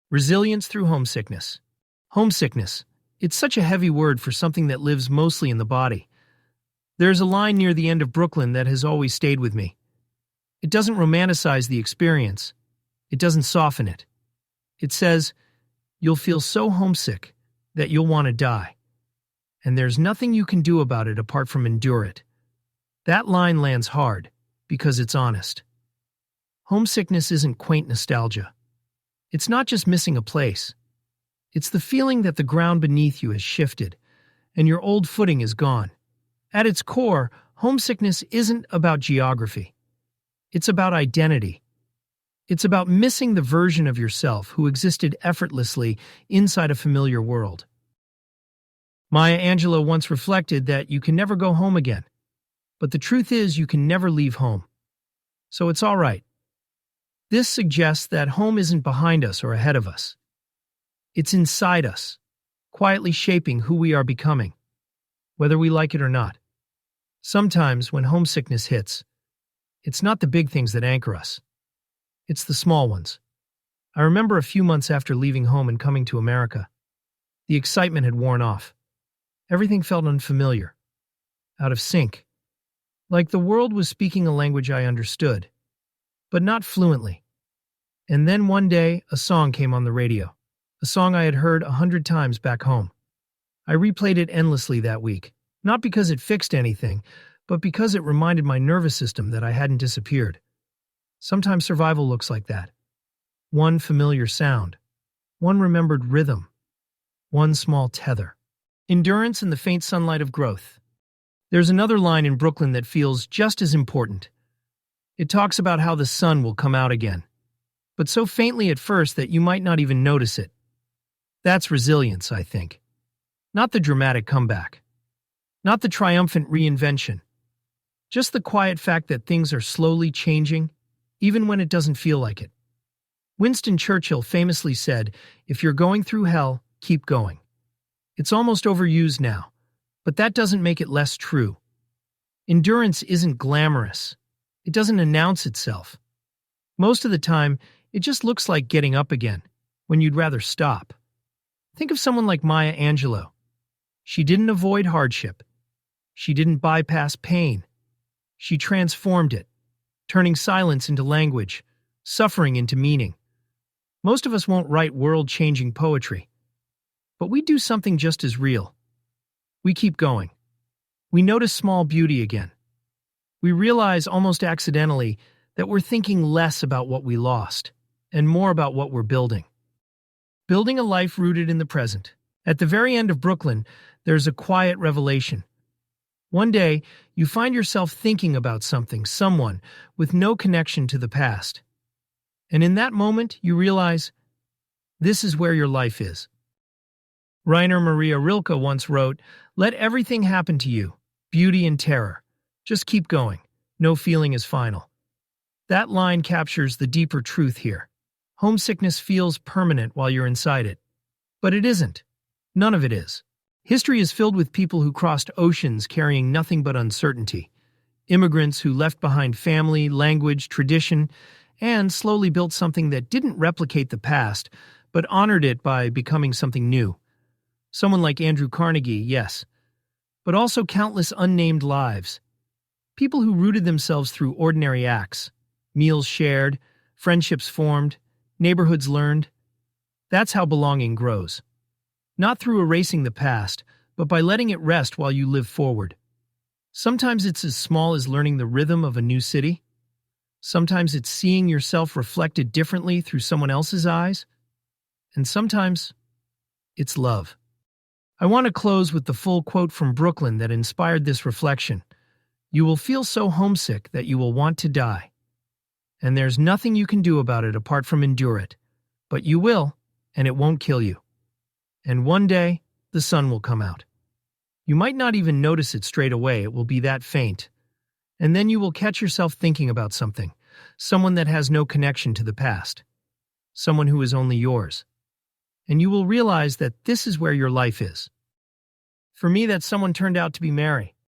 Resilience through homesickness. Homesickness. It's such a heavy word for something that lives mostly in the body. There's a line near the end of Brooklyn that has always stayed with me. It doesn't romanticize the experience. It doesn't soften it. It says, "You'll feel so homesick that you'll want to die. And there's nothing you can do about it apart from endure it." That line lands hard because it's honest. Homesickness isn't quaint nostalgia. It's not just missing a place. It's the feeling that the ground beneath you has shifted and your old footing is gone. At its core, homesickness isn't about geography. It's about identity. It's about missing the version of yourself who existed effortlessly inside a familiar world. Maya Angelou once reflected that you can never go home again, but the truth is you can never leave home. So it's all right. This suggests that home isn't behind us or ahead of us. It's inside us, quietly shaping who we are becoming, whether we like it or not. Sometimes, when homesickness hits, it's not the big things that anchor us. It's the small ones. I remember a few months after leaving home and coming to America. The excitement had worn off. Everything felt unfamiliar, out of sync, like the world was speaking a language I understood, but not fluently. And then one day, a song came on the radio, a song I had heard 100 times back home. I replayed it endlessly that week, not because it fixed anything, but because it reminded my nervous system that I hadn't disappeared. Sometimes survival looks like that. One familiar sound, one remembered rhythm, one small tether. Endurance in the faint sunlight of growth. There's another line in Brooklyn that feels just as important. It talks about how the sun will come out again, but so faintly at first that you might not even notice it. That's resilience, I think. Not the dramatic comeback. Not the triumphant reinvention. Just the quiet fact that things are slowly changing, even when it doesn't feel like it. Winston Churchill famously said, "If you're going through hell, keep going." It's almost overused now, but that doesn't make it less true. Endurance isn't glamorous. It doesn't announce itself. Most of the time, it just looks like getting up again, when you'd rather stop. Think of someone like Maya Angelou. She didn't avoid hardship. She didn't bypass pain. She transformed it, turning silence into language, suffering into meaning. Most of us won't write world-changing poetry, but we do something just as real. We keep going. We notice small beauty again. We realize almost accidentally that we're thinking less about what we lost and more about what we're building. Building a life rooted in the present. At the very end of Brooklyn, there's a quiet revelation. One day, you find yourself thinking about something, someone, with no connection to the past. And in that moment, you realize, this is where your life is. Rainer Maria Rilke once wrote, "Let everything happen to you, beauty and terror. Just keep going. No feeling is final." That line captures the deeper truth here. Homesickness feels permanent while you're inside it. But it isn't. None of it is. History is filled with people who crossed oceans carrying nothing but uncertainty. Immigrants who left behind family, language, tradition, and slowly built something that didn't replicate the past, but honored it by becoming something new. Someone like Andrew Carnegie, yes, but also countless unnamed lives. People who rooted themselves through ordinary acts, meals shared, friendships formed, neighborhoods learned. That's how belonging grows. Not through erasing the past, but by letting it rest while you live forward. Sometimes it's as small as learning the rhythm of a new city. Sometimes it's seeing yourself reflected differently through someone else's eyes. And sometimes it's love. I want to close with the full quote from Brooklyn that inspired this reflection. "You will feel so homesick that you will want to die. And there's nothing you can do about it apart from endure it. But you will, and it won't kill you. And one day, the sun will come out. You might not even notice it straight away, it will be that faint. And then you will catch yourself thinking about something, someone that has no connection to the past, someone who is only yours. And you will realize that this is where your life is." For me, that someone turned out to be Mary.